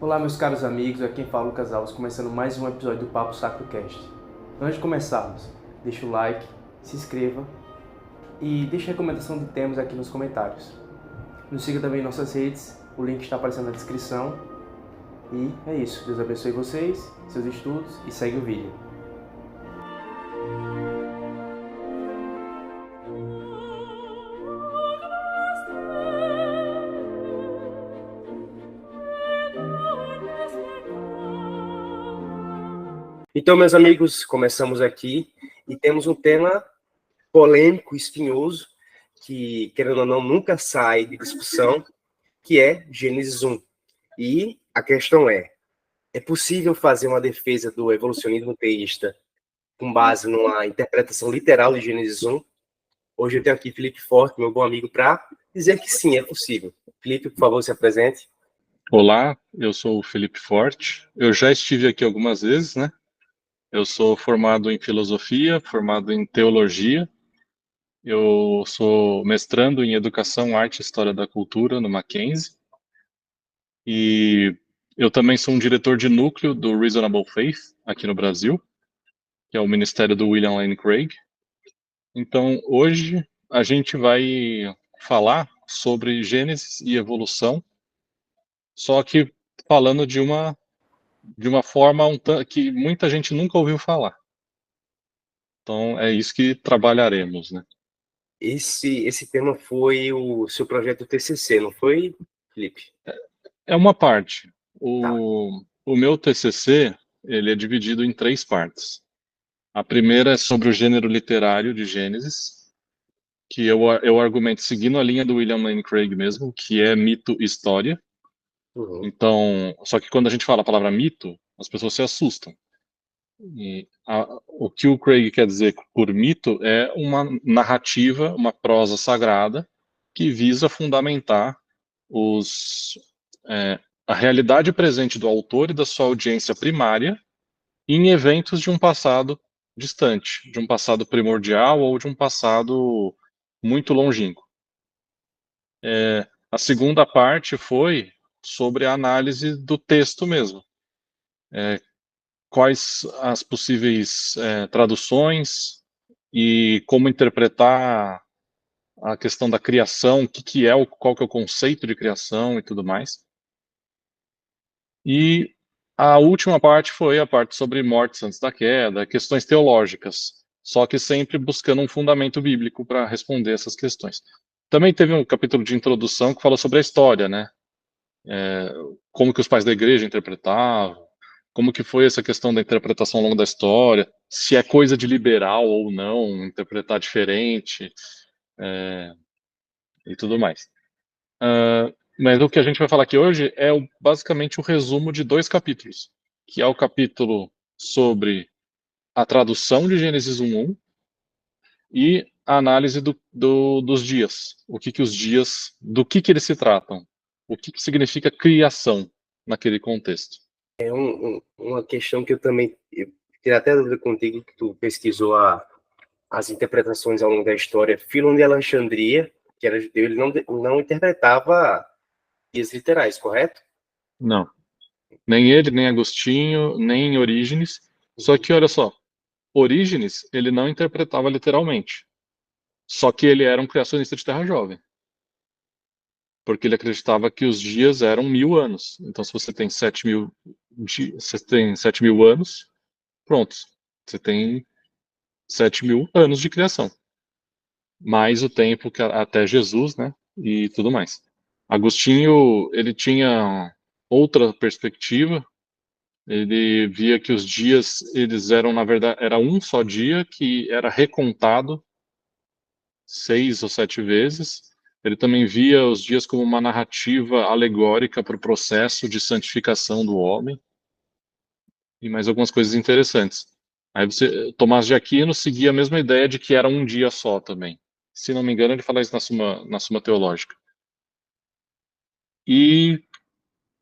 Olá, meus caros amigos, aqui quem fala é Lucas Alves, começando mais um episódio do Papo Sacro Cast. Antes de começarmos, deixa o like, se inscreva e deixe a recomendação de temas aqui nos comentários. Nos siga também em nossas redes, o link está aparecendo na descrição. E é isso, Deus abençoe vocês, seus estudos e segue o vídeo. Então, meus amigos, começamos aqui e temos um tema polêmico, espinhoso, que, querendo ou não, nunca sai de discussão, que é Gênesis 1. E a questão é possível fazer uma defesa do evolucionismo teísta com base numa interpretação literal de Gênesis 1? Hoje eu tenho aqui Felipe Forte, meu bom amigo, para dizer que sim, é possível. Felipe, por favor, se apresente. Olá, eu sou o Felipe Forte. Eu já estive aqui algumas vezes, né? Eu sou formado em filosofia, formado em teologia. Eu sou mestrando em educação, arte e história da cultura no Mackenzie. E eu também sou um diretor de núcleo do Reasonable Faith aqui no Brasil, que é o ministério do William Lane Craig. Então, hoje a gente vai falar sobre Gênesis e evolução, só que falando de uma forma que muita gente nunca ouviu falar. Então, é isso que trabalharemos, né? Esse tema foi o seu projeto TCC, não foi, Felipe? É uma parte. Tá. O meu TCC, ele é dividido em três partes. A primeira é sobre o gênero literário de Gênesis, que eu argumento seguindo a linha do William Lane Craig mesmo, que é mito e história. Uhum. Então, só que quando a gente fala a palavra mito, as pessoas se assustam. O que o Craig quer dizer por mito é uma narrativa, uma prosa sagrada que visa fundamentar os, a realidade presente do autor e da sua audiência primária em eventos de um passado distante, de um passado primordial ou de um passado muito longínquo. A segunda parte foi sobre a análise do texto mesmo. Quais as possíveis traduções e como interpretar a questão da criação, qual que é o conceito de criação e tudo mais. E a última parte foi a parte sobre mortes antes da queda, questões teológicas, só que sempre buscando um fundamento bíblico para responder essas questões. Também teve um capítulo de introdução que falou sobre a história, né? Como que os pais da igreja interpretavam, como que foi essa questão da interpretação ao longo da história, se é coisa de liberal ou não, interpretar diferente, e tudo mais. Mas o que a gente vai falar aqui hoje é basicamente o resumo de dois capítulos, que é o capítulo sobre a tradução de Gênesis 1:1 e a análise dos dias. O que os dias, do que eles se tratam, o que significa criação naquele contexto. Uma questão que eu queria até dúvida contigo, que tu pesquisou as interpretações ao longo da história. Filon de Alexandria, que era judeu, ele não interpretava guias literais, correto? Não, nem ele, nem Agostinho, nem Orígenes. Só que olha só, Orígenes ele não interpretava literalmente. Só que ele era um criacionista de Terra Jovem, porque ele acreditava que os dias eram 1000 anos. Então, se você tem 7.000, você tem 7.000 anos, pronto, você tem 7.000 anos de criação, mais o tempo até Jesus, né, e tudo mais. Agostinho, ele tinha outra perspectiva. Ele via que os dias, eles eram, na verdade, era um só dia que era recontado 6 ou 7 vezes. Ele também via os dias como uma narrativa alegórica para o processo de santificação do homem e mais algumas coisas interessantes. Aí Tomás de Aquino seguia a mesma ideia de que era um dia só também. Se não me engano, ele fala isso na Suma Teológica.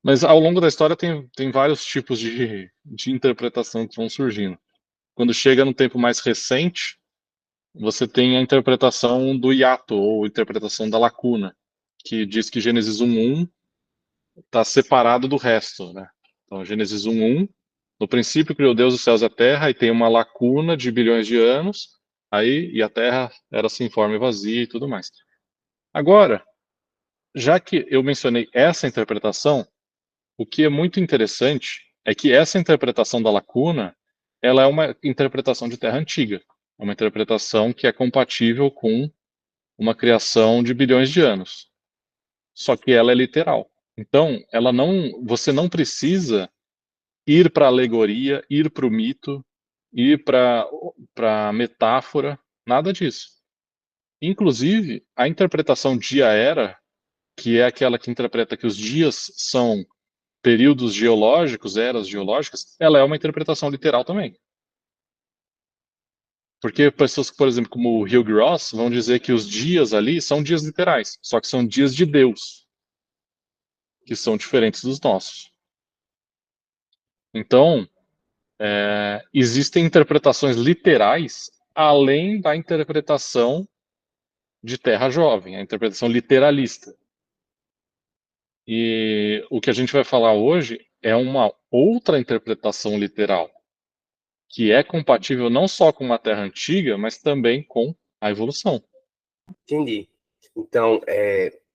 Mas ao longo da história tem vários tipos de interpretação que vão surgindo. Quando chega no tempo mais recente, você tem a interpretação do hiato, ou interpretação da lacuna, que diz que Gênesis 1:1 tá separado do resto, né? Então, Gênesis 1:1, no princípio criou Deus os céus e a terra, e tem uma lacuna de bilhões de anos, aí, e a terra era sem forma e vazia e tudo mais. Agora, já que eu mencionei essa interpretação, o que é muito interessante é que essa interpretação da lacuna, ela é uma interpretação de terra antiga, é uma interpretação que é compatível com uma criação de bilhões de anos. Só que ela é literal. Então, você não precisa ir para a alegoria, ir para o mito, ir para a metáfora, nada disso. Inclusive, a interpretação dia-era, que é aquela que interpreta que os dias são períodos geológicos, eras geológicas, ela é uma interpretação literal também. Porque pessoas, por exemplo, como o Hugh Ross, vão dizer que os dias ali são dias literais, só que são dias de Deus, que são diferentes dos nossos. Então, existem interpretações literais além da interpretação de Terra Jovem, a interpretação literalista. E o que a gente vai falar hoje é uma outra interpretação literal, que é compatível não só com uma Terra antiga, mas também com a evolução. Entendi. Então,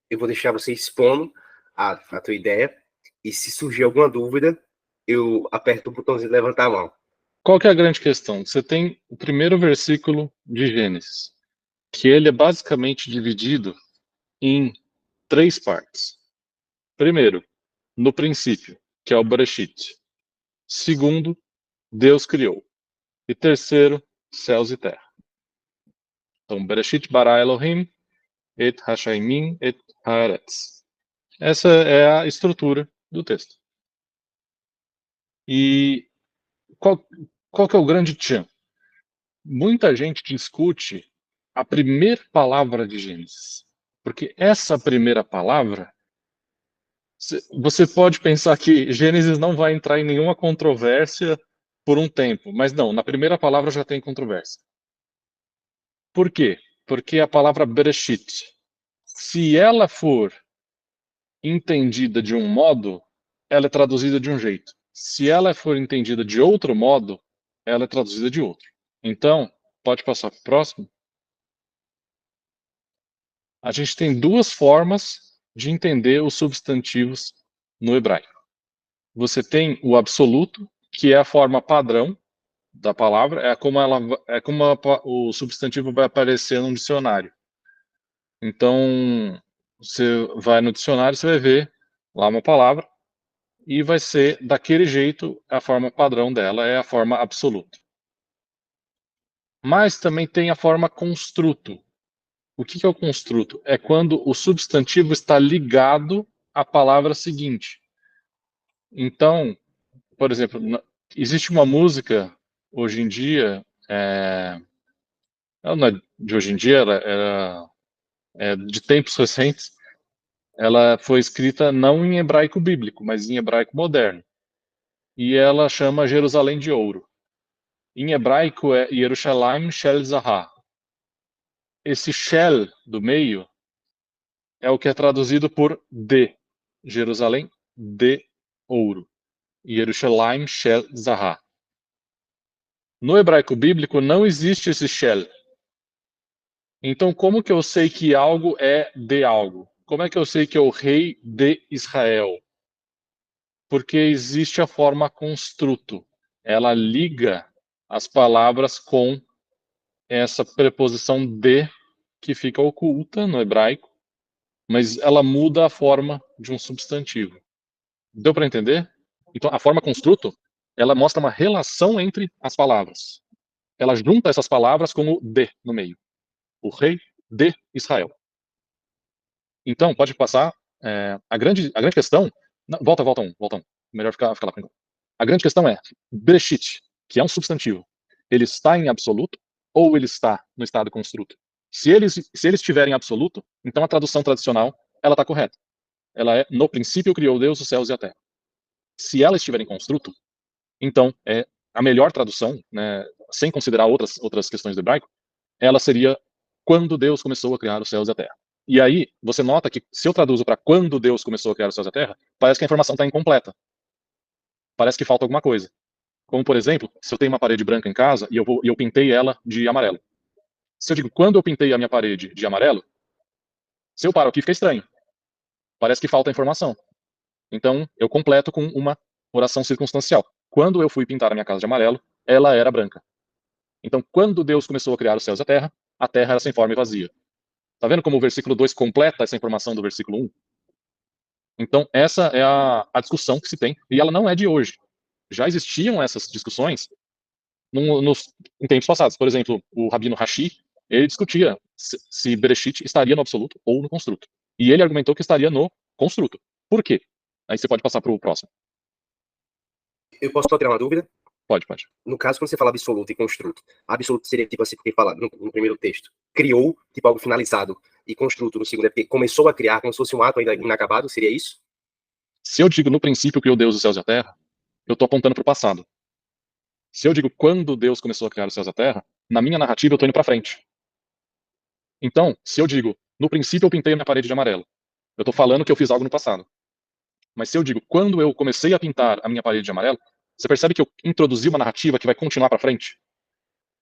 eu vou deixar você expondo a tua ideia, e se surgir alguma dúvida, eu aperto o botãozinho de levantar a mão. Qual que é a grande questão? Você tem o primeiro versículo de Gênesis, que ele é basicamente dividido em 3 partes. Primeiro, no princípio, que é o Bereshit. Segundo, Deus criou. E terceiro, céus e terra. Então, Bereshit bara Elohim et hashaimim et haaretz. Essa é a estrutura do texto. E qual que é o grande tchan? Muita gente discute a primeira palavra de Gênesis. Porque essa primeira palavra, você pode pensar que Gênesis não vai entrar em nenhuma controvérsia por um tempo, mas não, na primeira palavra já tem controvérsia. Por quê? Porque a palavra Bereshit, se ela for entendida de um modo, ela é traduzida de um jeito. Se ela for entendida de outro modo, ela é traduzida de outro. Então, pode passar para o próximo. A gente tem 2 formas de entender os substantivos no hebraico. Você tem o absoluto, que é a forma padrão da palavra, é como o substantivo vai aparecer num dicionário. Então, você vai no dicionário, você vai ver lá uma palavra e vai ser daquele jeito, a forma padrão dela é a forma absoluta. Mas também tem a forma construto. O que é o construto? É quando o substantivo está ligado à palavra seguinte. Então, por exemplo, existe uma música hoje em dia, ela não é de hoje em dia, ela é de tempos recentes, ela foi escrita não em hebraico bíblico, mas em hebraico moderno. E ela chama Jerusalém de Ouro. Em hebraico é Yerushalayim Shel Zahar. Esse Shel do meio é o que é traduzido por de, Jerusalém de ouro. Yerushalayim Shel Zahar. No hebraico bíblico não existe esse Shel. Então, como que eu sei que algo é de algo? Como é que eu sei que é o rei de Israel? Porque existe a forma construto. Ela liga as palavras com essa preposição de, que fica oculta no hebraico, mas ela muda a forma de um substantivo. Deu para entender? Então, a forma construto, ela mostra uma relação entre as palavras. Ela junta essas palavras com o de no meio. O rei de Israel. Então, pode passar. A grande questão. Não, volta um. Melhor ficar lá com. A grande questão é: Bereshit, que é um substantivo, ele está em absoluto ou ele está no estado construto? Se eles estiverem em absoluto, então a tradução tradicional ela está correta. Ela é: no princípio criou Deus os céus e a terra. Se ela estiver em construto, então a melhor tradução, né, sem considerar outras questões do hebraico, ela seria quando Deus começou a criar os céus e a terra. E aí, você nota que se eu traduzo para quando Deus começou a criar os céus e a terra, parece que a informação está incompleta. Parece que falta alguma coisa. Como, por exemplo, se eu tenho uma parede branca em casa e eu pintei ela de amarelo. Se eu digo quando eu pintei a minha parede de amarelo, se eu paro aqui fica estranho. Parece que falta informação. Então, eu completo com uma oração circunstancial. Quando eu fui pintar a minha casa de amarelo, ela era branca. Então, quando Deus começou a criar os céus e a terra era sem forma e vazia. Tá vendo como o versículo 2 completa essa informação do versículo 1? Então, essa é a discussão que se tem, e ela não é de hoje. Já existiam essas discussões em tempos passados. Por exemplo, o Rabino Rashi, ele discutia se Bereshit estaria no absoluto ou no construto. E ele argumentou que estaria no construto. Por quê? Aí você pode passar para o próximo. Eu posso só tirar uma dúvida? Pode, pode. No caso, quando você fala absoluto e construto, absoluto seria tipo assim, porque fala no primeiro texto, criou, tipo algo finalizado, e construto no segundo é porque começou a criar como se fosse um ato ainda inacabado, seria isso? Se eu digo no princípio criou Deus os céus e a terra, eu estou apontando para o passado. Se eu digo quando Deus começou a criar os céus e a terra, na minha narrativa eu estou indo para frente. Então, se eu digo no princípio eu pintei a minha parede de amarelo, eu estou falando que eu fiz algo no passado. Mas se eu digo quando eu comecei a pintar a minha parede de amarelo, você percebe que eu introduzi uma narrativa que vai continuar para frente?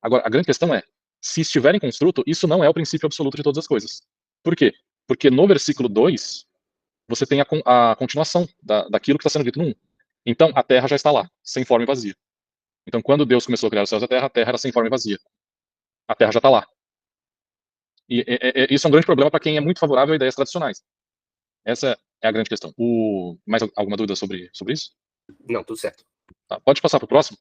Agora, a grande questão é, se estiver em construto, isso não é o princípio absoluto de todas as coisas. Por quê? Porque no versículo 2, você tem a continuação daquilo que está sendo dito no 1. Então, a terra já está lá, sem forma e vazia. Então, quando Deus começou a criar os céus e a terra era sem forma e vazia. A terra já está lá. E isso é um grande problema para quem é muito favorável a ideias tradicionais. Essa é a grande questão. Mais alguma dúvida sobre isso? Não, tudo certo. Tá, pode passar para o próximo?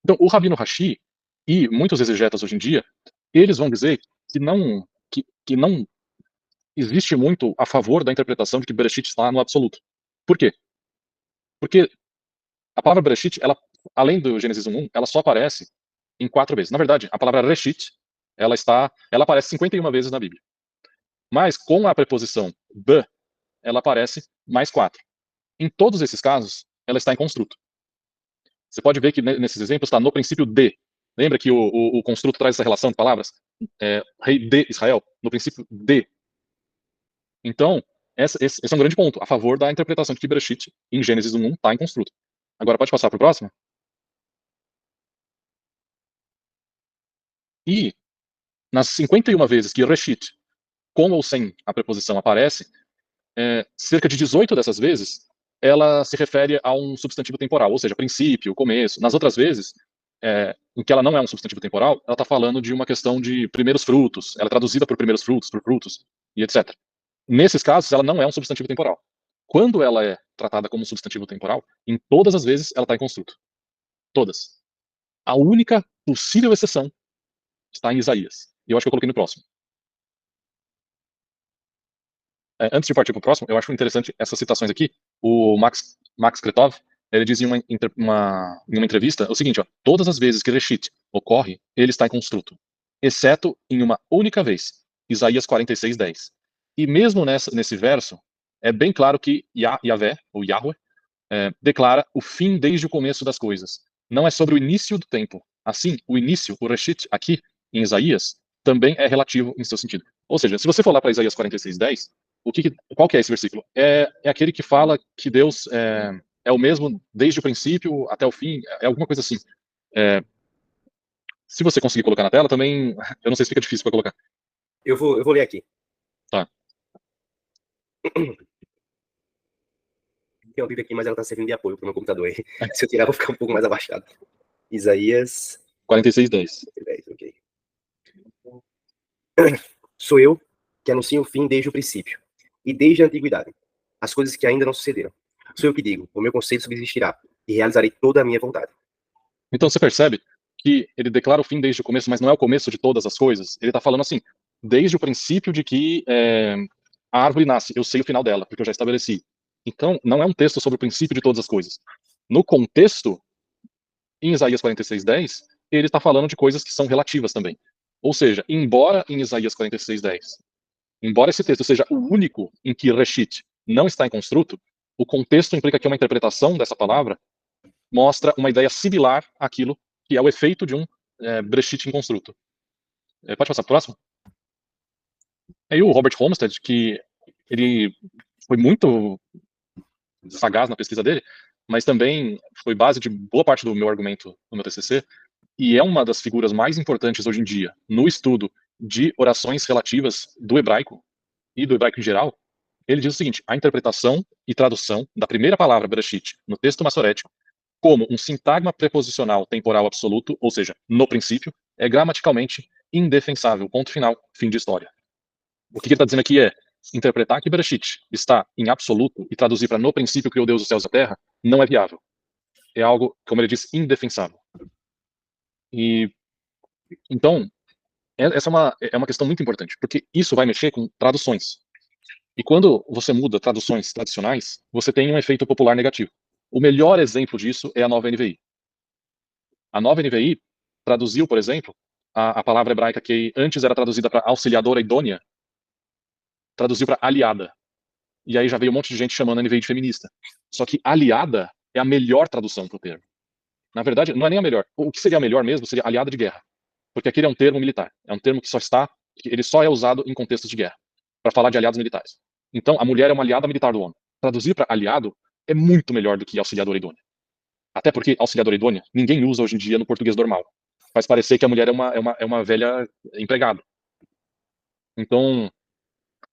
Então, o Rabino Rashi e muitos exegetas hoje em dia, eles vão dizer que não existe muito a favor da interpretação de que Bereshit está no absoluto. Por quê? Porque a palavra Bereshit, ela, além do Gênesis 1:1, ela só aparece em 4 vezes. Na verdade, a palavra Reshit, ela aparece 51 vezes na Bíblia. Mas com a preposição B, ela aparece mais 4. Em todos esses casos, ela está em construto. Você pode ver que nesses exemplos está no princípio de. Lembra que o construto traz essa relação de palavras? Rei de Israel, no princípio de. Então, esse é um grande ponto, a favor da interpretação de que Bereshit, em Gênesis 1:1, está em construto. Agora pode passar para o próximo? E, nas 51 vezes que Reshit, com ou sem a preposição, aparece, cerca de 18 dessas vezes, ela se refere a um substantivo temporal, ou seja, princípio, começo. Nas outras vezes, em que ela não é um substantivo temporal, ela está falando de uma questão de primeiros frutos, ela é traduzida por primeiros frutos, por frutos, e etc. Nesses casos, ela não é um substantivo temporal. Quando ela é tratada como substantivo temporal, em todas as vezes ela está em construto. Todas. A única possível exceção está em Isaías. E eu acho que eu coloquei no próximo. Antes de partir para o próximo, eu acho interessante essas citações aqui. O Max Kretov, ele diz em uma entrevista o seguinte, ó, todas as vezes que Reshit ocorre, ele está em construto, exceto em uma única vez, Isaías 46:10. E mesmo nesse verso, é bem claro que Yahvé, ou Yahweh, declara o fim desde o começo das coisas. Não é sobre o início do tempo. Assim, o início, o Reshit, aqui em Isaías, também é relativo em seu sentido. Ou seja, se você for lá para Isaías 46:10, qual que é esse versículo? É aquele que fala que Deus é o mesmo desde o princípio até o fim, é alguma coisa assim. Se você conseguir colocar na tela, também, eu não sei se fica difícil para colocar. Eu vou ler aqui. Tá. Tem uma Bíblia aqui, mas ela está servindo de apoio para o meu computador. Se eu tirar, eu vou ficar um pouco mais abaixado. Isaías 46:10. Ok. Sou eu que anuncio o fim desde o princípio, e desde a antiguidade, as coisas que ainda não sucederam. Sou eu que digo, o meu conselho subsistirá, e realizarei toda a minha vontade. Então você percebe que ele declara o fim desde o começo, mas não é o começo de todas as coisas. Ele está falando assim, desde o princípio de que a árvore nasce, eu sei o final dela, porque eu já estabeleci. Então, não é um texto sobre o princípio de todas as coisas. No contexto, em Isaías 46:10, ele está falando de coisas que são relativas também. Ou seja, embora em Isaías 46:10, embora esse texto seja o único em que Reshit não está em construto, o contexto implica que uma interpretação dessa palavra mostra uma ideia similar àquilo que é o efeito de um Bereshit em construto. Pode passar para o próximo? Aí o Robert Olmsted, que ele foi muito sagaz na pesquisa dele, mas também foi base de boa parte do meu argumento no meu TCC, e é uma das figuras mais importantes hoje em dia no estudo de orações relativas do hebraico e do hebraico em geral. Ele diz o seguinte: a interpretação e tradução da primeira palavra Bereshit no texto massorético como um sintagma preposicional temporal absoluto, ou seja, no princípio, é gramaticalmente indefensável. Ponto final, fim de história. O que ele está dizendo aqui é: interpretar que Bereshit está em absoluto e traduzir para no princípio criou Deus os céus e a terra não é viável. É algo, como ele diz, indefensável. E então, essa é uma questão muito importante, porque isso vai mexer com traduções. E quando você muda traduções tradicionais, você tem um efeito popular negativo. O melhor exemplo disso é a nova NVI. A nova NVI traduziu, por exemplo, a palavra hebraica que antes era traduzida para auxiliadora idônea, traduziu para aliada. E aí já veio um monte de gente chamando a NVI de feminista. Só que aliada é a melhor tradução para o termo. Na verdade, não é nem a melhor. O que seria a melhor mesmo seria aliada de guerra. Porque aquele é um termo militar. É um termo que ele só é usado em contextos de guerra, para falar de aliados militares. Então, a mulher é uma aliada militar do homem. Traduzir para aliado é muito melhor do que auxiliadora idônea. Até porque auxiliadora idônea ninguém usa hoje em dia no português normal. Faz parecer que a mulher é uma velha empregada. Então,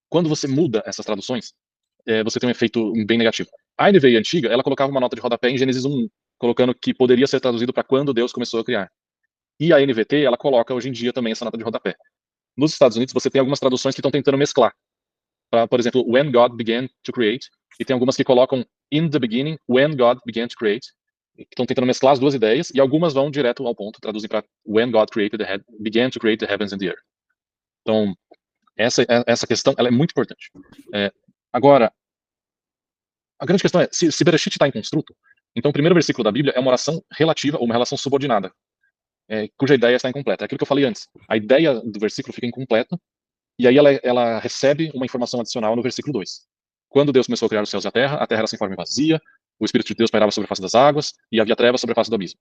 quando você muda essas traduções, você tem um efeito bem negativo. A NVI antiga, ela colocava uma nota de rodapé em Gênesis 1, colocando que poderia ser traduzido para quando Deus começou a criar. E a NVT, ela coloca hoje em dia também essa nota de rodapé. Nos Estados Unidos, você tem algumas traduções que estão tentando mesclar. Por exemplo, when God began to create, e tem algumas que colocam in the beginning, when God began to create, que estão tentando mesclar as duas ideias, e algumas vão direto ao ponto, traduzem para when God began to create the heavens and the earth. Então, essa questão ela é muito importante. Agora, a grande questão é, se Bereshit está em construto, então o primeiro versículo da Bíblia é uma oração relativa, ou uma relação subordinada, cuja ideia está incompleta. É aquilo que eu falei antes. A ideia do versículo fica incompleta, e aí ela recebe uma informação adicional no versículo 2. Quando Deus começou a criar os céus e a terra era sem forma e vazia, o Espírito de Deus pairava sobre a face das águas, e havia trevas sobre a face do abismo.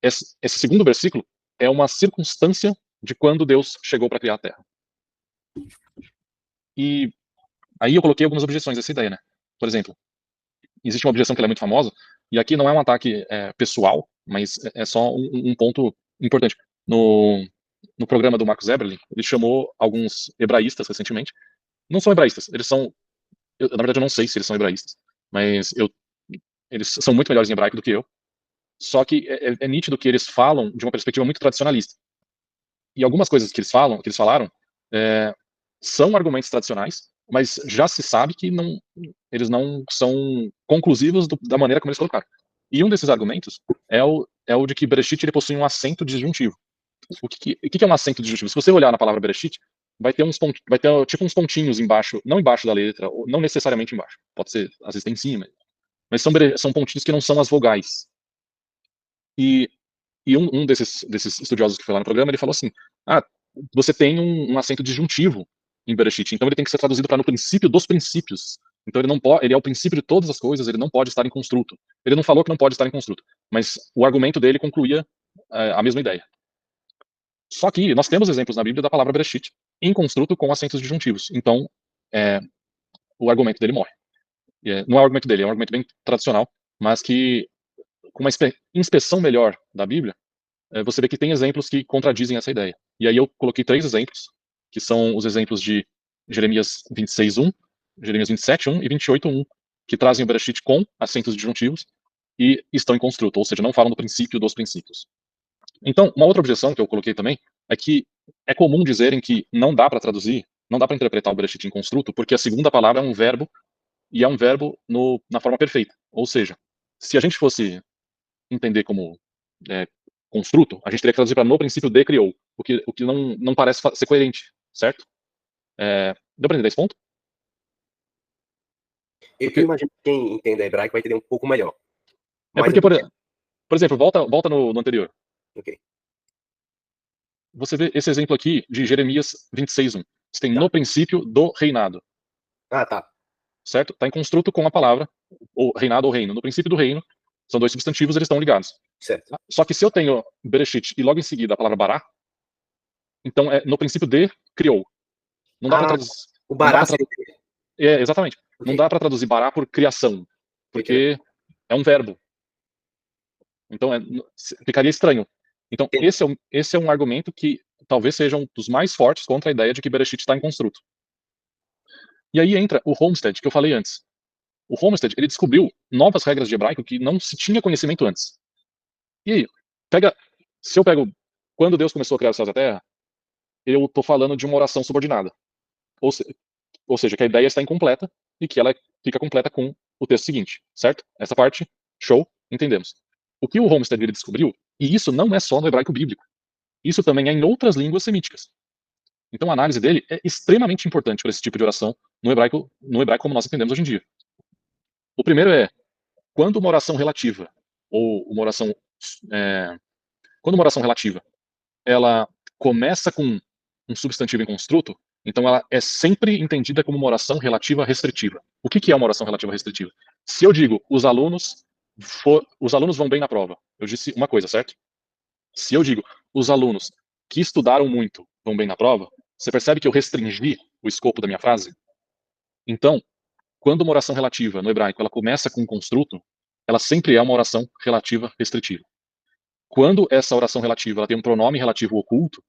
Esse segundo versículo é uma circunstância de quando Deus chegou para criar a terra. E aí eu coloquei algumas objeções a essa ideia, né? Por exemplo, existe uma objeção que ela é muito famosa, e aqui não é um ataque pessoal, mas é só um ponto importante. No programa do Marcos Eberlin, ele chamou alguns hebraístas recentemente. Não são hebraístas, eles são. Na verdade, eu não sei se eles são hebraístas, mas eles são muito melhores em hebraico do que eu. Só que é nítido que eles falam de uma perspectiva muito tradicionalista. E algumas coisas que eles falaram, são argumentos tradicionais, mas já se sabe que eles não são conclusivos da maneira como eles colocaram. E um desses argumentos é o de que Bereshit ele possui um acento disjuntivo. O que é um acento disjuntivo? Se você olhar na palavra Bereshit, vai ter tipo uns pontinhos embaixo, não embaixo da letra, ou não necessariamente embaixo. Pode ser, às vezes tem em cima, mas são pontinhos que não são as vogais. E um desses estudiosos que foi lá no programa, ele falou assim: você tem um acento disjuntivo em Bereshit, então ele tem que ser traduzido para no princípio dos princípios. Então ele é o princípio de todas as coisas, ele não pode estar em construto. Ele não falou que não pode estar em construto, mas o argumento dele concluía a mesma ideia. Só que nós temos exemplos na Bíblia da palavra Bereshit em construto com acentos disjuntivos. Então, o argumento dele morre. Não é o argumento dele, é um argumento bem tradicional, mas que, com uma inspeção melhor da Bíblia, você vê que tem exemplos que contradizem essa ideia. E aí eu coloquei 3 exemplos, que são os exemplos de Jeremias 26:1, Jeremias 27:1 e 28:1, que trazem o Bereshit com acentos disjuntivos e estão em construto, ou seja, não falam do princípio dos princípios. Então, uma outra objeção que eu coloquei também é que é comum dizerem que não dá para traduzir, não dá para interpretar o Bereshit em construto, porque a segunda palavra é um verbo, e é um verbo na forma perfeita. Ou seja, se a gente fosse entender como construto, a gente teria que traduzir para no princípio de criou, o que não parece ser coerente, certo? Deu para entender esse ponto? Eu imagino que quem entende hebraico vai entender um pouco melhor. Porque, por exemplo, volta no anterior. Ok. Você vê esse exemplo aqui de Jeremias 26:1. Você tem no princípio do reinado. Tá. Certo? Está em construto com a palavra, ou reinado ou reino. No princípio do reino, são 2 substantivos, eles estão ligados. Certo. Só que se eu tenho Bereshit e logo em seguida a palavra bará, então é no princípio de criou. Não dá para traduzir. O bará seria... Exatamente. Okay. Não dá para traduzir bará por criação, porque é um verbo. Então ficaria estranho. Então esse é um argumento que talvez seja um dos mais fortes contra a ideia de que Bereshit está em construto. E aí entra o Homestead, que eu falei antes. O Homestead, ele descobriu novas regras de hebraico que não se tinha conhecimento antes. E aí, se eu pego quando Deus começou a criar os céus e a terra, eu estou falando de uma oração subordinada. Ou seja, que a ideia está incompleta e que ela fica completa com o texto seguinte, certo? Essa parte, show, entendemos. O que o Homestead ele descobriu, e isso não é só no hebraico bíblico, isso também é em outras línguas semíticas. Então a análise dele é extremamente importante para esse tipo de oração no hebraico como nós entendemos hoje em dia. O primeiro é, quando uma oração relativa, ou uma oração, quando uma oração relativa, ela começa com um substantivo em construto, então ela é sempre entendida como uma oração relativa restritiva. O que é uma oração relativa restritiva? Se eu digo, os alunos vão bem na prova, eu disse uma coisa, certo? Se eu digo, os alunos que estudaram muito vão bem na prova, você percebe que eu restringi o escopo da minha frase? Então, quando uma oração relativa no hebraico ela começa com um construto, ela sempre é uma oração relativa restritiva. Quando essa oração relativa ela tem um pronome relativo oculto,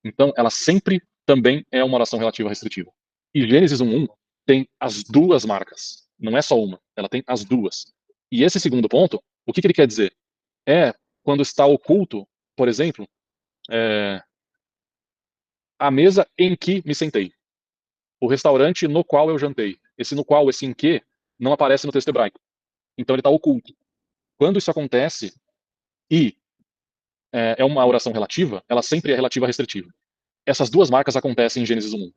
então ela sempre também é uma oração relativa restritiva. E Gênesis 1:1 tem as duas marcas. Não é só uma, ela tem as duas. E esse segundo ponto, o que ele quer dizer? É quando está oculto, por exemplo, a mesa em que me sentei. O restaurante no qual eu jantei. Esse no qual, esse em que, não aparece no texto hebraico. Então ele está oculto. Quando isso acontece e é uma oração relativa, ela sempre é relativa restritiva. Essas duas marcas acontecem em Gênesis 1:1.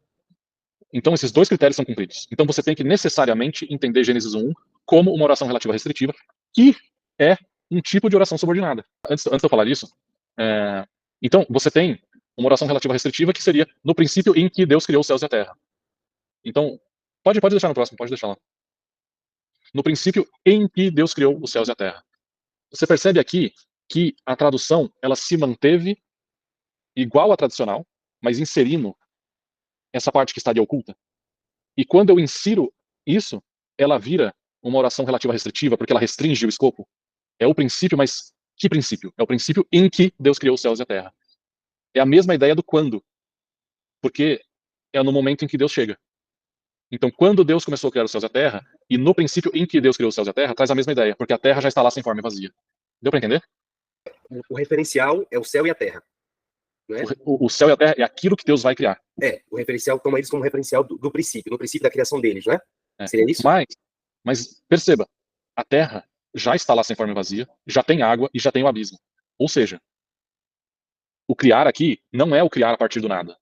Então esses dois critérios são cumpridos. Então você tem que necessariamente entender Gênesis 1:1 como uma oração relativa restritiva, que é um tipo de oração subordinada. Antes de eu falar disso, então você tem uma oração relativa restritiva que seria no princípio em que Deus criou os céus e a terra. Então, pode deixar no próximo, pode deixar lá. No princípio em que Deus criou os céus e a terra. Você percebe aqui que a tradução ela se manteve igual à tradicional, mas inserindo essa parte que estaria oculta. E quando eu insiro isso, ela vira uma oração relativa restritiva, porque ela restringe o escopo. É o princípio, mas que princípio? É o princípio em que Deus criou os céus e a terra. É a mesma ideia do quando, porque é no momento em que Deus chega. Então, quando Deus começou a criar os céus e a terra, e no princípio em que Deus criou os céus e a terra, traz a mesma ideia, porque a terra já está lá sem forma e vazia. Deu para entender? O referencial é o céu e a terra. Não é? O céu e a terra é aquilo que Deus vai criar. O referencial, toma eles como referencial do princípio, no princípio da criação deles, não é? Seria isso? Mas perceba, a terra já está lá sem forma e vazia, já tem água e já tem o abismo. Ou seja, o criar aqui não é o criar a partir do nada.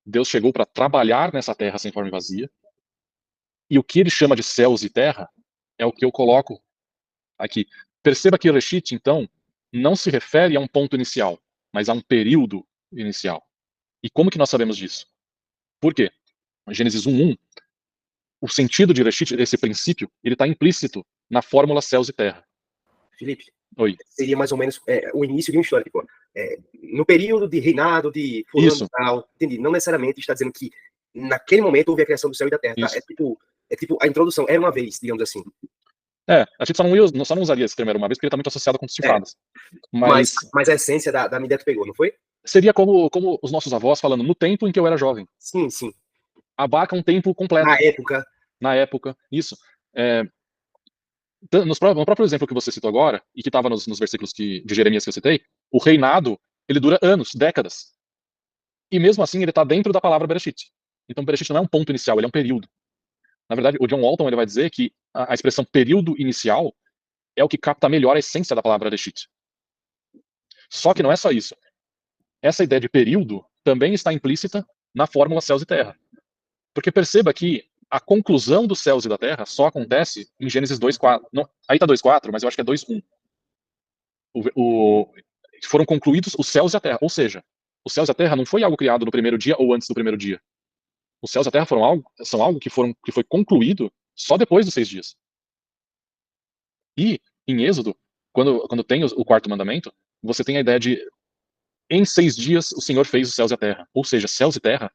Deus chegou para trabalhar nessa terra sem forma e vazia, e o que ele chama de céus e terra é o que eu coloco aqui. Perceba que Reshit, então, não se refere a um ponto inicial, mas a um período inicial. E como que nós sabemos disso? Por quê? Gênesis 1:1, o sentido de Reshit, esse princípio, ele está implícito na fórmula céus e terra. Felipe, Oi. Seria mais ou menos o início de uma história. Tipo, no período de reinado de fulano e tal, entendi. Não necessariamente está dizendo que naquele momento houve a criação do céu e da terra. Tá? É tipo a introdução, era uma vez, digamos assim. A gente só não usaria esse termo era uma vez, porque ele está muito associado com cifradas. Mas a essência da minha ideia tu pegou, não foi? Seria como os nossos avós falando, no tempo em que eu era jovem. Sim, sim. Abarca um tempo completo. Na época, isso. No próprio exemplo que você citou agora, e que estava nos versículos de Jeremias que eu citei, o reinado, ele dura anos, décadas. E mesmo assim, ele está dentro da palavra Bereshit. Então, Bereshit não é um ponto inicial, ele é um período. Na verdade, o John Walton ele vai dizer que a expressão período inicial é o que capta melhor a essência da palavra Bereshit. Só que não é só isso. Essa ideia de período também está implícita na fórmula céus e terra. Porque perceba que a conclusão dos céus e da terra só acontece em Gênesis 2:4. Aí está 2:4, mas eu acho que é 2:1. Foram concluídos os céus e a terra. Ou seja, os céus e a terra não foi algo criado no primeiro dia ou antes do primeiro dia. Os céus e a terra são algo que foi concluído só depois dos 6 dias. E, em Êxodo, quando tem o quarto mandamento, você tem a ideia de em 6 dias o Senhor fez os céus e a terra. Ou seja, céus e terra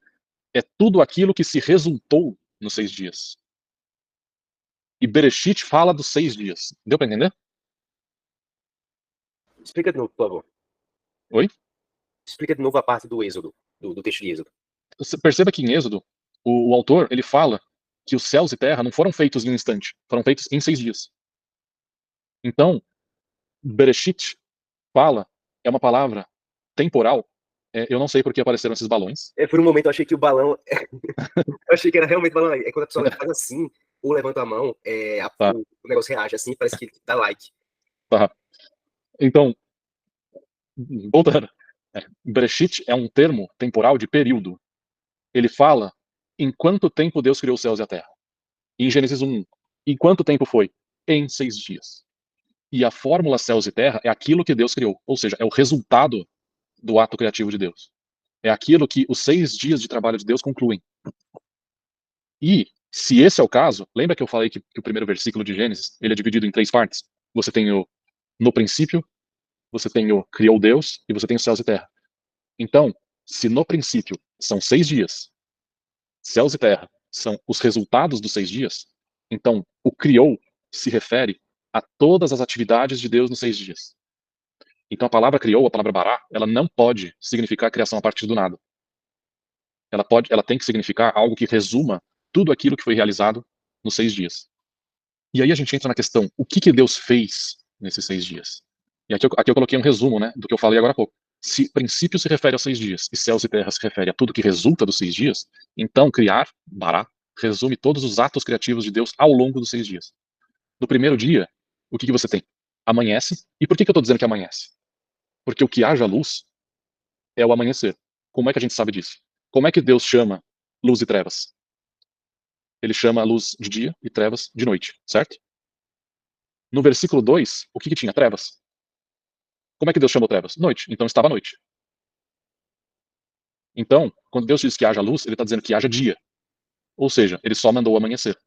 é tudo aquilo que se resultou nos 6 dias. E Bereshit fala dos 6 dias. Deu para entender? Explica de novo, por favor. Oi? Explica de novo a parte do Êxodo, do texto de Êxodo. Você perceba que em Êxodo, o autor, ele fala que os céus e terra não foram feitos em um instante, foram feitos em 6 dias. Então, Bereshit fala, é uma palavra temporal. Eu não sei por que apareceram esses balões. Por um momento eu achei que o balão... eu achei que era realmente balão. É quando a pessoa faz assim, ou levanta a mão, Tá. o negócio reage assim, parece que dá like. Tá. Então, voltando. Bereshit é um termo temporal de período. Ele fala em quanto tempo Deus criou os céus e a terra. Em Gênesis 1, em quanto tempo foi? Em 6 dias. E a fórmula céus e terra é aquilo que Deus criou. Ou seja, é o resultado do ato criativo de Deus. É aquilo que os 6 dias de trabalho de Deus concluem. E, se esse é o caso, lembra que eu falei que o primeiro versículo de Gênesis, ele é dividido em 3 partes? Você tem o no princípio, você tem o criou Deus e você tem os céus e terra. Então, se no princípio são 6 dias, céus e terra são os resultados dos 6 dias, então o criou se refere a todas as atividades de Deus nos 6 dias. Então a palavra criou, a palavra bará, ela não pode significar criação a partir do nada. Ela tem que significar algo que resuma tudo aquilo que foi realizado nos 6 dias. E aí a gente entra na questão, o que Deus fez nesses 6 dias? E aqui eu coloquei um resumo, né, do que eu falei agora há pouco. Se princípio se refere aos 6 dias e céus e terra se refere a tudo que resulta dos 6 dias, então criar, bará, resume todos os atos criativos de Deus ao longo dos 6 dias. No primeiro dia, o que você tem? Amanhece. E por que eu estou dizendo que amanhece? Porque o que haja luz é o amanhecer. Como é que a gente sabe disso? Como é que Deus chama luz e trevas? Ele chama a luz de dia e trevas de noite, certo? No versículo 2, o que tinha? Trevas. Como é que Deus chamou trevas? Noite. Então estava noite. Então, quando Deus diz que haja luz, ele está dizendo que haja dia. Ou seja, ele só mandou o amanhecer.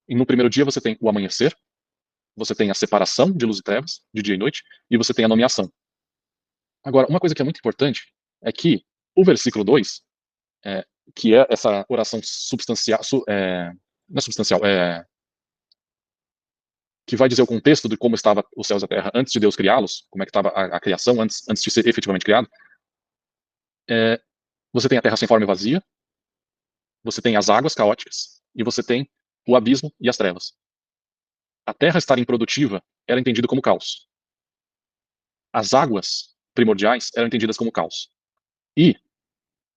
E no primeiro dia você tem o amanhecer, você tem a separação de luz e trevas, de dia e noite, e você tem a nomeação. Agora, uma coisa que é muito importante é que o versículo 2, que é essa oração substancial, não é substancial, que vai dizer o contexto de como estava os céus e a terra antes de Deus criá-los, como é que estava a criação antes de ser efetivamente criado. Você tem a terra sem forma e vazia, você tem as águas caóticas, e você tem o abismo e as trevas. A terra estar improdutiva era entendida como caos. As águas primordiais eram entendidas como caos. E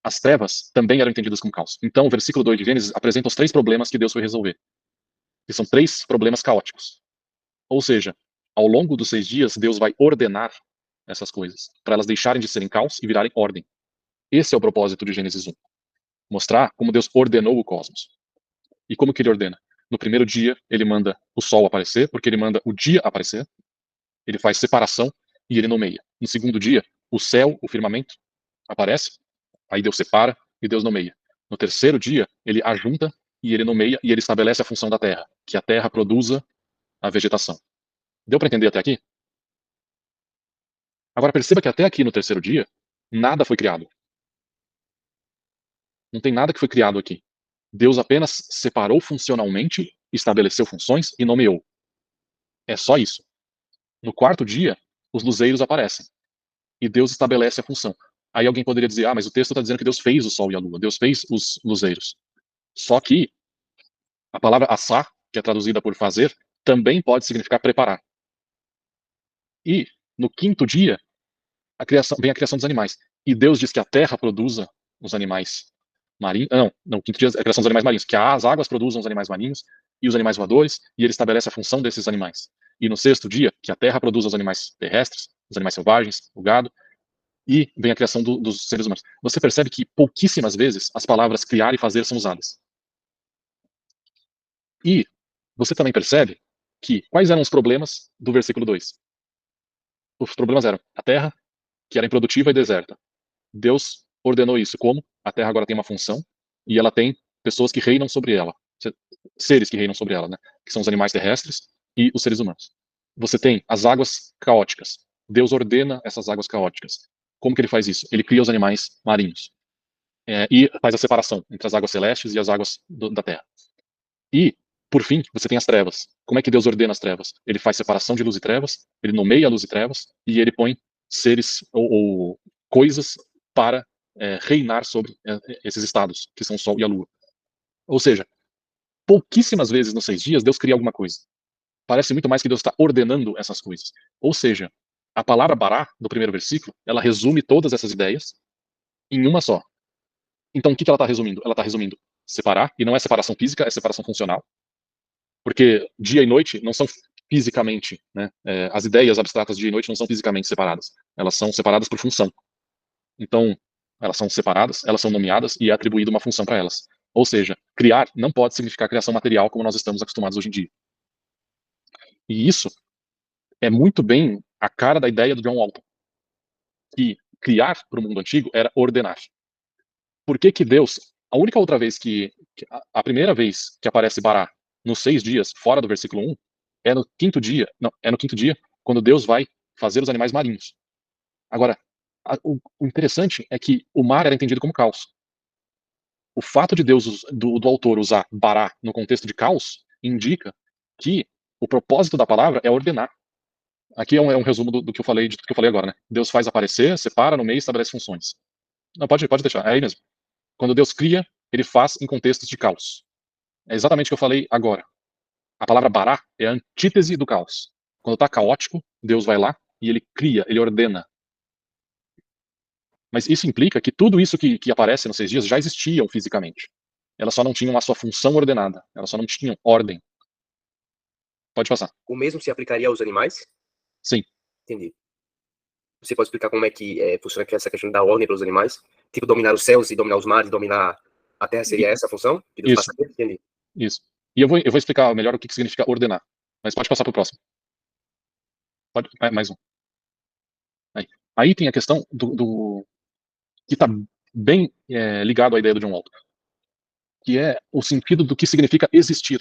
as trevas também eram entendidas como caos. Então, o versículo 2 de Gênesis apresenta os 3 problemas que Deus foi resolver. Que são 3 problemas caóticos. Ou seja, ao longo dos 6 dias, Deus vai ordenar essas coisas, para elas deixarem de serem caos e virarem ordem. Esse é o propósito de Gênesis 1. Mostrar como Deus ordenou o cosmos. E como que ele ordena? No primeiro dia, ele manda o sol aparecer, porque ele manda o dia aparecer. Ele faz separação e ele nomeia. No segundo dia, o céu, o firmamento, aparece. Aí Deus separa e Deus nomeia. No terceiro dia, ele ajunta e ele nomeia e ele estabelece a função da terra, que a terra produza a vegetação. Deu para entender até aqui? Agora perceba que até aqui no terceiro dia, nada foi criado. Não tem nada que foi criado aqui. Deus apenas separou funcionalmente, estabeleceu funções e nomeou. É só isso. No quarto dia, os luzeiros aparecem. E Deus estabelece a função. Aí alguém poderia dizer, mas o texto está dizendo que Deus fez o sol e a lua. Deus fez os luzeiros. Só que a palavra assar, que é traduzida por fazer, também pode significar preparar. E no quinto dia, vem a criação dos animais. E Deus diz que a terra produza os animais marinhos. Não, o quinto dia é a criação dos animais marinhos, que as águas produzam os animais marinhos e os animais voadores, e ele estabelece a função desses animais. E no sexto dia, que a terra produz os animais terrestres, os animais selvagens, o gado, e vem a criação dos seres humanos. Você percebe que pouquíssimas vezes as palavras criar e fazer são usadas. E você também percebe que quais eram os problemas do versículo 2? Os problemas eram a terra, que era improdutiva e deserta. Deus ordenou isso. Como? A terra agora tem uma função e ela tem pessoas que reinam sobre ela. Seres que reinam sobre ela, né? Que são os animais terrestres e os seres humanos. Você tem as águas caóticas. Deus ordena essas águas caóticas. Como que ele faz isso? Ele cria os animais marinhos. e faz a separação entre as águas celestes e as águas da terra. E, por fim, você tem as trevas. Como é que Deus ordena as trevas? Ele faz separação de luz e trevas, ele nomeia a luz e trevas, e ele põe seres ou coisas para reinar sobre esses estados, que são o Sol e a Lua. Ou seja, pouquíssimas vezes nos 6 dias Deus cria alguma coisa. Parece muito mais que Deus está ordenando essas coisas. Ou seja, a palavra bará, do primeiro versículo, ela resume todas essas ideias em uma só. Então, o que ela está resumindo? Ela está resumindo separar, e não é separação física, é separação funcional. Porque dia e noite não são fisicamente, né? As ideias abstratas de dia e noite não são fisicamente separadas. Elas são separadas por função. Então, elas são separadas, elas são nomeadas e é atribuída uma função para elas. Ou seja, criar não pode significar criação material como nós estamos acostumados hoje em dia. E isso é muito bem a cara da ideia do John Walton, que criar para o mundo antigo era ordenar. Por que que Deus, a única outra vez a primeira vez que aparece Bará nos 6 dias, fora do versículo 1, é no quinto dia, não, é no quinto dia, quando Deus vai fazer os animais marinhos. Agora, o interessante é que o mar era entendido como caos. O fato de Deus, do autor usar Bará no contexto de caos, indica que o propósito da palavra é ordenar. Aqui é um resumo do que eu falei, do que eu falei agora, né? Deus faz aparecer, separa no meio e estabelece funções. Não, pode deixar, é aí mesmo. Quando Deus cria, ele faz em contextos de caos. É exatamente o que eu falei agora. A palavra bará é a antítese do caos. Quando está caótico, Deus vai lá e ele cria, ele ordena. Mas isso implica que tudo isso que aparece nos 6 dias já existiam fisicamente. Elas só não tinham a sua função ordenada. Elas só não tinham ordem. Pode passar. O mesmo se aplicaria aos animais? Sim. Entendi. Você pode explicar como é que funciona essa questão da ordem para os animais? Tipo, dominar os céus e dominar os mares, dominar a terra, seria essa a função? Que Deus passa aqui? Entendi. Isso. E eu vou explicar melhor o que significa ordenar. Mas pode passar para o próximo. Pode, mais um. Aí tem a questão que está bem ligado à ideia do John Walton, que é o sentido do que significa existir.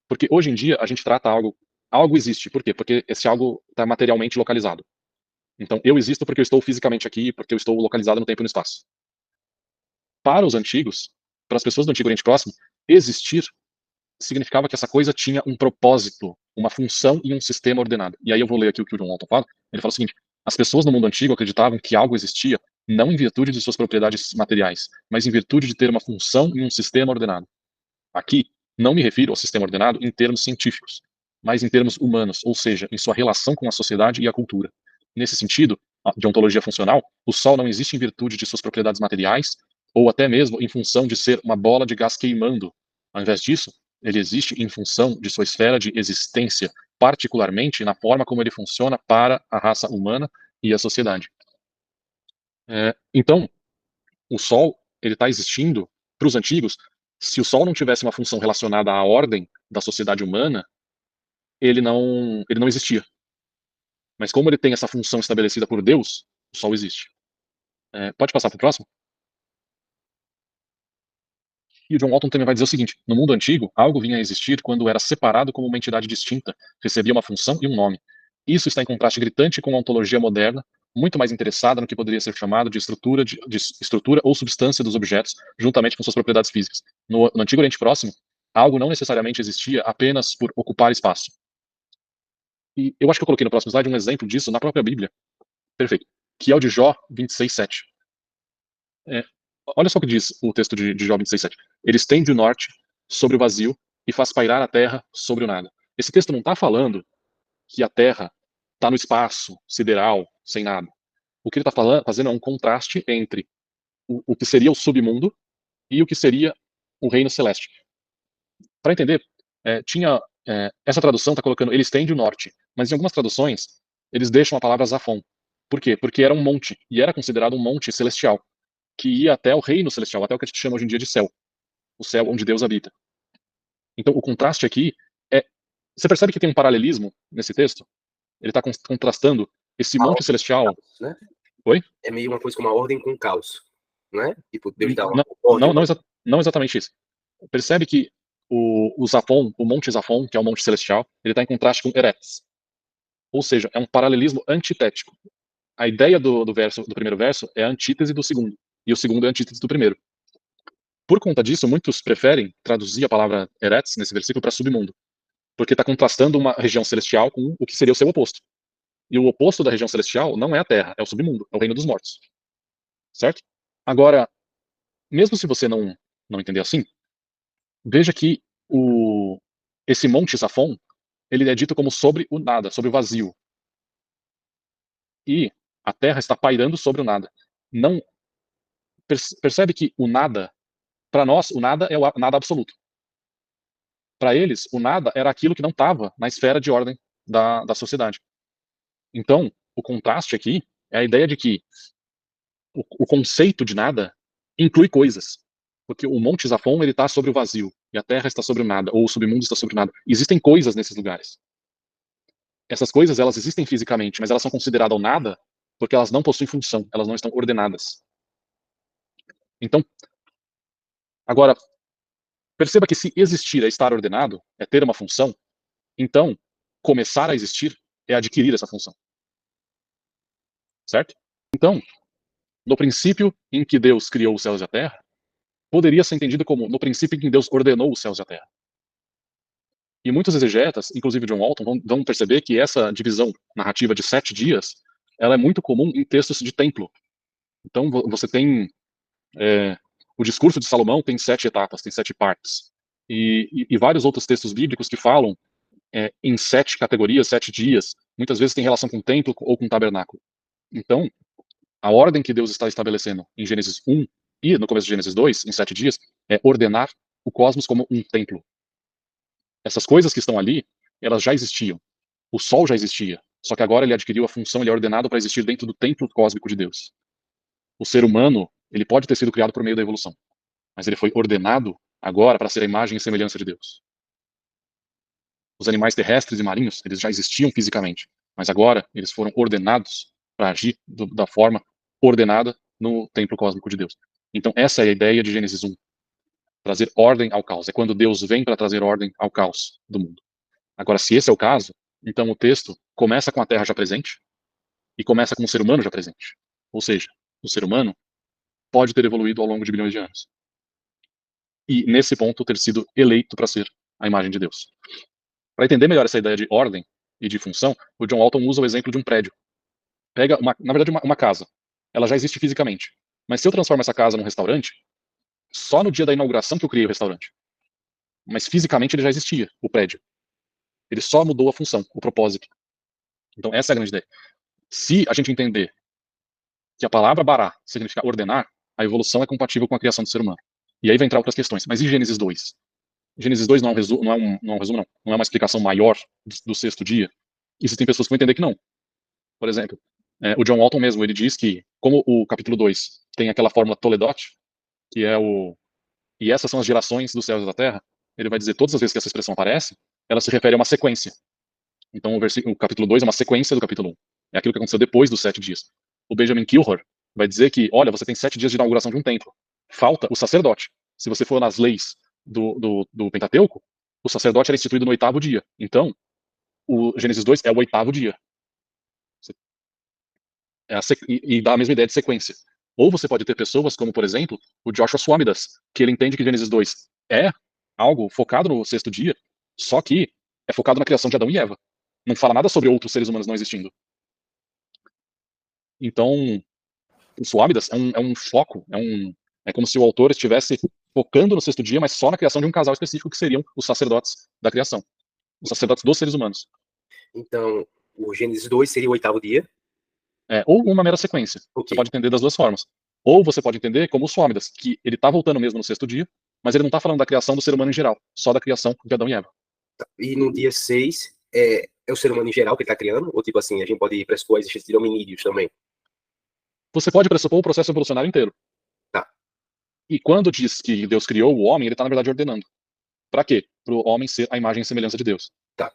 Porque hoje em dia a gente trata algo existe. Por quê? Porque esse algo está materialmente localizado. Então, eu existo porque eu estou fisicamente aqui, porque eu estou localizado no tempo e no espaço. Para os antigos, para as pessoas do Antigo Oriente Próximo, existir significava que essa coisa tinha um propósito, uma função e um sistema ordenado. E aí eu vou ler aqui o que o John Walton fala. Ele fala o seguinte: as pessoas no mundo antigo acreditavam que algo existia não em virtude de suas propriedades materiais, mas em virtude de ter uma função e um sistema ordenado. Aqui, não me refiro ao sistema ordenado em termos científicos, mas em termos humanos, ou seja, em sua relação com a sociedade e a cultura. Nesse sentido, de ontologia funcional, o Sol não existe em virtude de suas propriedades materiais, ou até mesmo em função de ser uma bola de gás queimando. Ao invés disso, ele existe em função de sua esfera de existência, particularmente na forma como ele funciona para a raça humana e a sociedade. Então, o Sol ele está existindo para os antigos. Se o Sol não tivesse uma função relacionada à ordem da sociedade humana, ele não existia. Mas como ele tem essa função estabelecida por Deus, o Sol existe. Pode passar para o próximo? E o John Walton também vai dizer o seguinte: no mundo antigo, algo vinha a existir quando era separado como uma entidade distinta, recebia uma função e um nome. Isso está em contraste gritante com a ontologia moderna, muito mais interessada no que poderia ser chamado de estrutura, de estrutura ou substância dos objetos, juntamente com suas propriedades físicas. No Antigo Oriente Próximo, algo não necessariamente existia apenas por ocupar espaço. E eu acho que eu coloquei no próximo slide um exemplo disso na própria Bíblia. Perfeito. Que é o de Jó 26:7. Olha só o que diz o texto de Jó 26:7. Ele estende o norte sobre o vazio e faz pairar a terra sobre o nada. Esse texto não está falando que a terra está no espaço sideral, sem nada. O que ele está fazendo é um contraste entre o que seria o submundo e o que seria o reino celeste. Para entender, essa tradução está colocando ele estende o norte, mas em algumas traduções eles deixam a palavra Zafon. Por quê? Porque era um monte, e era considerado um monte celestial, que ia até o reino celestial, até o que a gente chama hoje em dia de céu, o céu onde Deus habita. Então o contraste aqui você percebe que tem um paralelismo nesse texto? Ele está contrastando esse monte celestial. Né? Oi? É meio uma coisa como uma ordem com caos, né? Tipo, Deus dá uma ordem. Não exatamente isso. Percebe que o Zafon, o Monte Zafon, que é o Monte Celestial, ele está em contraste com Eretz. Ou seja, é um paralelismo antitético. A ideia do primeiro verso é a antítese do segundo, e o segundo é a antítese do primeiro. Por conta disso, muitos preferem traduzir a palavra Eretz nesse versículo para submundo, porque está contrastando uma região celestial com o que seria o seu oposto. E o oposto da região celestial não é a Terra, é o submundo, é o reino dos mortos. Certo? Agora, mesmo se você não entender assim, veja que esse Monte Safon, ele é dito como sobre o nada, sobre o vazio. E a Terra está pairando sobre o nada. Não percebe que o nada, para nós, o nada é o nada absoluto. Para eles, o nada era aquilo que não estava na esfera de ordem da sociedade. Então, o contraste aqui é a ideia de que o conceito de nada inclui coisas. Porque o Monte Zafon ele está sobre o vazio, e a Terra está sobre o nada, ou o submundo está sobre o nada. Existem coisas nesses lugares. Essas coisas, elas existem fisicamente, mas elas são consideradas o nada porque elas não possuem função, elas não estão ordenadas. Então, agora, perceba que se existir é estar ordenado, é ter uma função, então, começar a existir é adquirir essa função. Certo? Então, no princípio em que Deus criou os céus e a terra, poderia ser entendido como no princípio em que Deus ordenou os céus e a terra. E muitos exegetas, inclusive John Walton, vão perceber que essa divisão narrativa de 7 dias, ela é muito comum em textos de templo. Então, você tem o discurso de Salomão tem 7 etapas, tem 7 partes. E vários outros textos bíblicos que falam em 7 categorias, 7 dias, muitas vezes tem relação com o templo ou com o tabernáculo. Então, a ordem que Deus está estabelecendo em Gênesis 1 e no começo de Gênesis 2, em 7 dias, é ordenar o cosmos como um templo. Essas coisas que estão ali, elas já existiam. O Sol já existia, só que agora ele adquiriu a função, ele é ordenado para existir dentro do templo cósmico de Deus. O ser humano, ele pode ter sido criado por meio da evolução, mas ele foi ordenado agora para ser a imagem e semelhança de Deus. Os animais terrestres e marinhos, eles já existiam fisicamente, mas agora eles foram ordenados para agir da forma ordenada no templo cósmico de Deus. Então essa é a ideia de Gênesis 1. Trazer ordem ao caos. É quando Deus vem para trazer ordem ao caos do mundo. Agora, se esse é o caso, então o texto começa com a Terra já presente e começa com o ser humano já presente. Ou seja, o ser humano pode ter evoluído ao longo de bilhões de anos. E, nesse ponto, ter sido eleito para ser a imagem de Deus. Para entender melhor essa ideia de ordem e de função, o John Walton usa o exemplo de um prédio. Pega, na verdade, uma casa. Ela já existe fisicamente. Mas se eu transformo essa casa num restaurante, só no dia da inauguração que eu criei o restaurante. Mas fisicamente ele já existia, o prédio. Ele só mudou a função, o propósito. Então essa é a grande ideia. Se a gente entender que a palavra bará significa ordenar, a evolução é compatível com a criação do ser humano. E aí vai entrar outras questões. Mas e Gênesis 2? Gênesis 2 não é um resumo, não é uma explicação maior do sexto dia? Existem pessoas que vão entender que não. Por exemplo, o John Walton mesmo, ele diz que, como o capítulo 2 tem aquela fórmula Toledot, que é e essas são as gerações dos céus e da terra, ele vai dizer todas as vezes que essa expressão aparece, ela se refere a uma sequência. Então o capítulo 2 é uma sequência do capítulo 1. É aquilo que aconteceu depois dos 7 dias. O Benjamin Kilhor vai dizer que, olha, você tem 7 dias de inauguração de um templo. Falta o sacerdote. Se você for nas leis do Pentateuco, o sacerdote era instituído no 8º dia. Então, o Gênesis 2 é o 8º dia. E dá a mesma ideia de sequência. Ou você pode ter pessoas como, por exemplo, o Joshua Swamidas, que ele entende que Gênesis 2 é algo focado no 6º dia, só que é focado na criação de Adão e Eva. Não fala nada sobre outros seres humanos não existindo. Então, o Swamidas é um foco, é como se o autor estivesse focando no 6º dia, mas só na criação de um casal específico, que seriam os sacerdotes da criação. Os sacerdotes dos seres humanos. Então, o Gênesis 2 seria o 8º dia? Ou uma mera sequência. Okay. Você pode entender das duas formas. Ou você pode entender como o Swamidas, que ele está voltando mesmo no 6º dia, mas ele não está falando da criação do ser humano em geral, só da criação de Adão e Eva. E no dia 6, é o ser humano em geral que ele está criando? Ou tipo assim, a gente pode pressupor a existência de hominídeos também? Você pode pressupor o processo evolucionário inteiro. Tá. E quando diz que Deus criou o homem, ele está, na verdade, ordenando. Para quê? Para o homem ser a imagem e semelhança de Deus. Tá.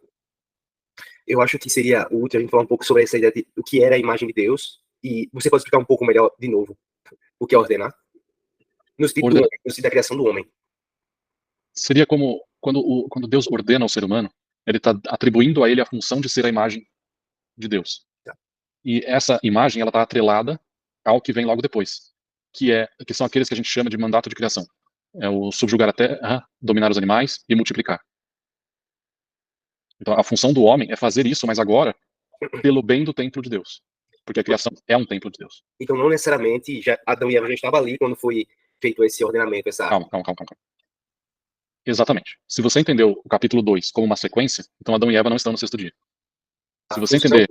Eu acho que seria útil a gente falar um pouco sobre essa ideia de o que era a imagem de Deus. E você pode explicar um pouco melhor, de novo, o que é ordenar? No sentido da criação do homem. Seria como quando Deus ordena ao ser humano, ele está atribuindo a ele a função de ser a imagem de Deus. Tá. E essa imagem, ela está atrelada ao que vem logo depois, que são aqueles que a gente chama de mandato de criação. é o subjugar a terra, dominar os animais e multiplicar. Então, a função do homem é fazer isso, mas agora pelo bem do templo de Deus, porque a criação é um templo de Deus. Então, não necessariamente Adão e Eva já estavam ali quando foi feito esse ordenamento, essa... Calma. Exatamente. Se você entendeu o capítulo 2 como uma sequência, então Adão e Eva não estão no sexto dia. Se você entender...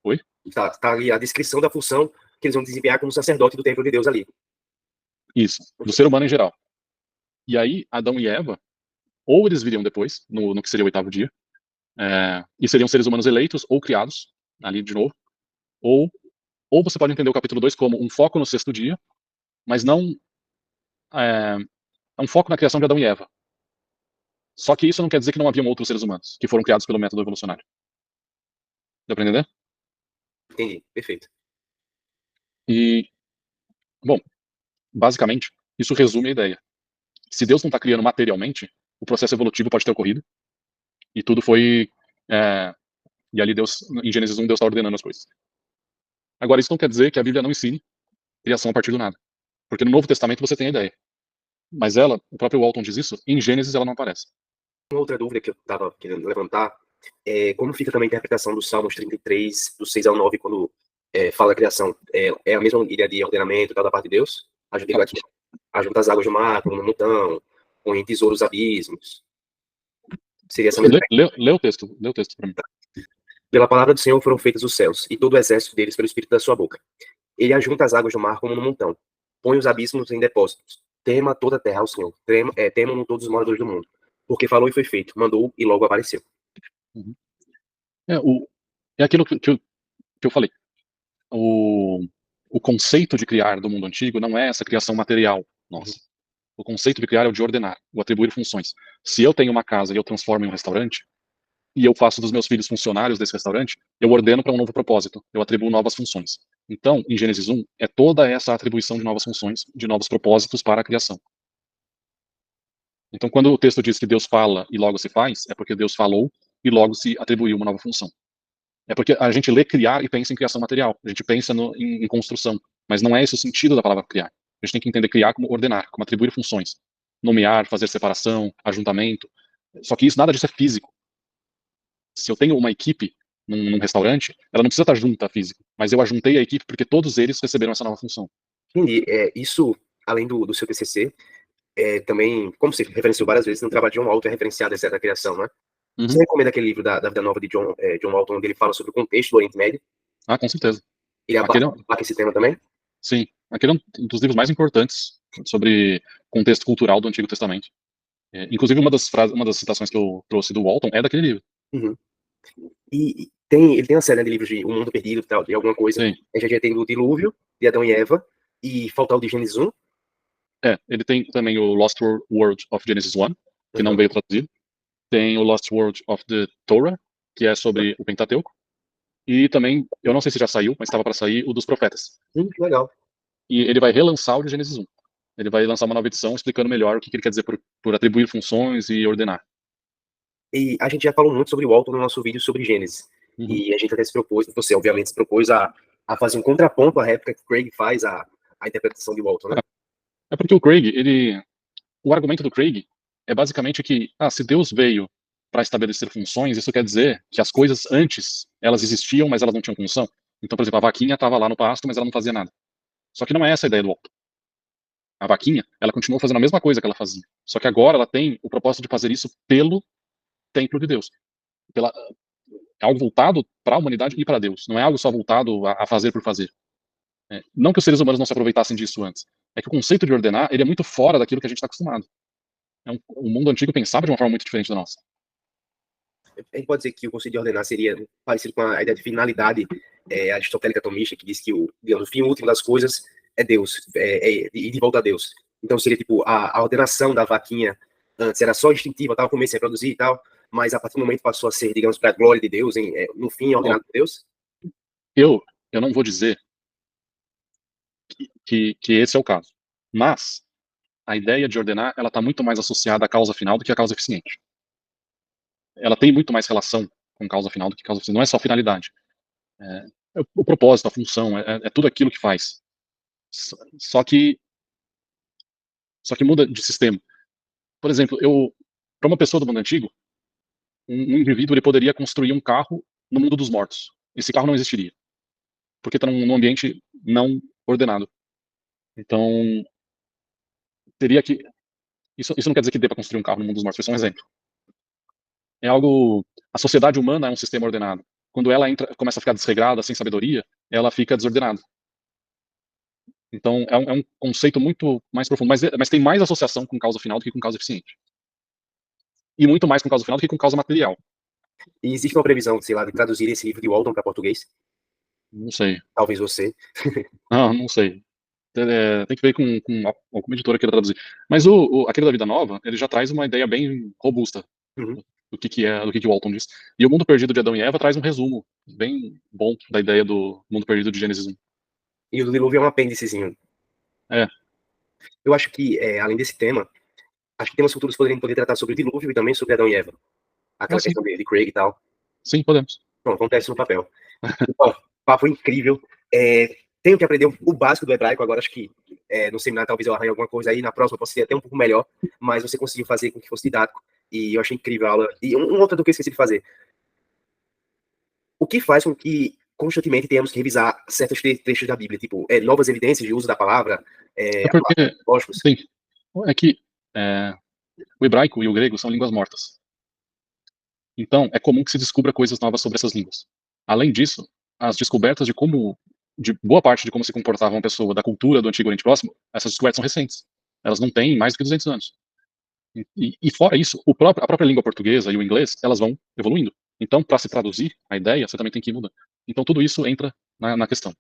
Oi? Tá ali a descrição da função que eles vão desempenhar como sacerdote do templo de Deus ali. Isso, do ser humano em geral. E aí, Adão e Eva, ou eles viriam depois, no que seria o oitavo dia, e seriam seres humanos eleitos ou criados, ali de novo, ou você pode entender o capítulo 2 como um foco no sexto dia, mas não é um foco na criação de Adão e Eva. Só que isso não quer dizer que não haviam outros seres humanos que foram criados pelo método evolucionário. Deu pra entender? Entendi, perfeito. E, bom, basicamente, isso resume a ideia. Se Deus não está criando materialmente, o processo evolutivo pode ter ocorrido, e tudo foi... e ali Deus, em Gênesis 1, Deus está ordenando as coisas. Agora, isso não quer dizer que a Bíblia não ensine criação a partir do nada. Porque no Novo Testamento você tem a ideia. Mas ela, o próprio Walton diz isso, em Gênesis ela não aparece. Uma outra dúvida que eu estava querendo levantar é como fica também a interpretação dos Salmos 33, do 6 ao 9, quando fala a criação. É a mesma ideia de ordenamento da parte de Deus? Ajunta as águas do mar, como no montão, põe tesouros abismos. Seria essa mesma ideia. Lê o texto para mim. Pela palavra do Senhor foram feitos os céus, e todo o exército deles pelo espírito da sua boca. Ele ajunta as águas do mar como no montão, põe os abismos em depósitos. Tema toda a terra ao Senhor, temam todos os moradores do mundo. Porque falou e foi feito, mandou e logo apareceu. Uhum. É aquilo que eu falei. O conceito de criar do mundo antigo não é essa criação material nossa. O conceito de criar é o de ordenar, o atribuir funções. Se eu tenho uma casa e eu transformo em um restaurante, e eu faço dos meus filhos funcionários desse restaurante, eu ordeno para um novo propósito, eu atribuo novas funções. Então, em Gênesis 1, é toda essa atribuição de novas funções, de novos propósitos para a criação. Então, quando o texto diz que Deus fala e logo se faz, é porque Deus falou e logo se atribuiu uma nova função. É porque a gente lê criar e pensa em criação material, a gente pensa em construção, mas não é esse o sentido da palavra criar. A gente tem que entender criar como ordenar, como atribuir funções, nomear, fazer separação, ajuntamento. Só que isso, nada disso é físico. Se eu tenho uma equipe num restaurante, ela não precisa estar junta físico, mas eu ajuntei a equipe porque todos eles receberam essa nova função. Entendi. Isso, além do seu TCC, também, como você referenciou várias vezes, no trabalho de John Walton é referenciado essa da criação, né? Uhum. Você recomenda aquele livro da Vida Nova de John Walton, onde ele fala sobre o contexto do Oriente Médio? Ah, com certeza. Ele abarca esse tema também? Sim. Aquele é um dos livros mais importantes sobre contexto cultural do Antigo Testamento. Inclusive, uma das citações que eu trouxe do Walton é daquele livro. Uhum. E ele tem uma série de livros de O Mundo Perdido, tal, de alguma coisa. Sim. A gente já tem o Dilúvio, de Adão e Eva, e falta o de Gênesis 1. Ele tem também o Lost World of Genesis 1, que não veio traduzido. Tem o Lost World of the Torah, que é sobre o Pentateuco. E também, eu não sei se já saiu, mas estava para sair o dos Profetas. Legal. E ele vai relançar o de Gênesis 1. Ele vai lançar uma nova edição explicando melhor o que ele quer dizer por atribuir funções e ordenar. E a gente já falou muito sobre o Walton no nosso vídeo sobre Gênesis. Uhum. E a gente até se propôs, você obviamente se propôs a fazer um contraponto à réplica que Craig faz à interpretação de Walton, né? É porque o Craig, o argumento do Craig é basicamente que, se Deus veio para estabelecer funções, isso quer dizer que as coisas antes, elas existiam, mas elas não tinham função. Então, por exemplo, a vaquinha estava lá no pasto, mas ela não fazia nada. Só que não é essa a ideia do Walton. A vaquinha, ela continuou fazendo a mesma coisa que ela fazia. Só que agora ela tem o propósito de fazer isso pelo templo de Deus. É algo voltado para a humanidade e para Deus. Não é algo só voltado a fazer por fazer. Não que os seres humanos não se aproveitassem disso antes. É que o conceito de ordenar, ele é muito fora daquilo que a gente está acostumado. O mundo antigo pensava de uma forma muito diferente da nossa. A gente pode dizer que o conceito de ordenar seria parecido com a ideia de finalidade aristotélica tomista, que diz que o fim último das coisas é Deus, e de volta a Deus. Então seria tipo a ordenação da vaquinha antes era só instintiva, estava começando a reproduzir e tal, mas a partir do momento passou a ser, digamos, para a glória de Deus, no fim ordenado por Deus? Eu não vou dizer que esse é o caso, mas a ideia de ordenar, ela está muito mais associada à causa final do que à causa eficiente. Ela tem muito mais relação com causa final do que causa eficiente. Não é só finalidade. É o propósito, a função, é tudo aquilo que faz. Só que Só que muda de sistema. Por exemplo, para uma pessoa do mundo antigo, um indivíduo ele poderia construir um carro no mundo dos mortos. Esse carro não existiria, porque está num ambiente não ordenado. Então, teria que... Isso não quer dizer que dê para construir um carro no mundo dos mortos, foi só um exemplo. É algo... A sociedade humana é um sistema ordenado. Quando ela começa a ficar desregrada, sem sabedoria, ela fica desordenada. Então, é um conceito muito mais profundo, mas tem mais associação com causa final do que com causa eficiente. E muito mais com causa final do que com causa material. E existe uma previsão, sei lá, de traduzir esse livro de Walton para português? Não sei. Talvez você. Não sei. Tem que ver com alguma editora que queira traduzir. Mas aquele da Vida Nova, ele já traz uma ideia bem robusta do que o Walton diz. E o Mundo Perdido de Adão e Eva traz um resumo bem bom da ideia do Mundo Perdido de Gênesis 1. E o dilúvio é um apêndicezinho. É. Eu acho que, além desse tema, acho que temas futuros poderiam poder tratar sobre o dilúvio e também sobre Adão e Eva. Aquela questão de Craig e tal. Sim, podemos. Pronto, acontece no papel. Então, papo incrível. Tenho que aprender o básico do hebraico agora, acho que no seminário talvez eu arranhe alguma coisa aí, na próxima eu possa ser até um pouco melhor, mas você conseguiu fazer com que fosse didático, e eu achei incrível a aula. E um outro do que eu esqueci de fazer. O que faz com que constantemente tenhamos que revisar certos trechos da Bíblia, tipo, novas evidências de uso da palavra, porque lógicos? É que o hebraico e o grego são línguas mortas. Então, é comum que se descubra coisas novas sobre essas línguas. Além disso, as descobertas de boa parte de como se comportava uma pessoa da cultura do Antigo Oriente Próximo, essas descobertas são recentes. Elas não têm mais do que 200 anos. E fora isso, a própria língua portuguesa e o inglês, elas vão evoluindo. Então, para se traduzir a ideia, você também tem que ir mudando. Então, tudo isso entra na questão.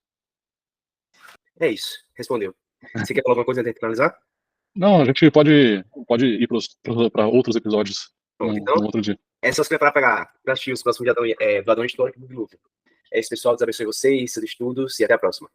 É isso, respondeu. Você quer falar alguma coisa antes de finalizar? Não, a gente pode ir para outros episódios Pronto, no outro dia. É só se preparar para assistir os próximos do Adão Histórico do Dilúvio. É isso, pessoal. Deus abençoe vocês, seus estudos e até a próxima.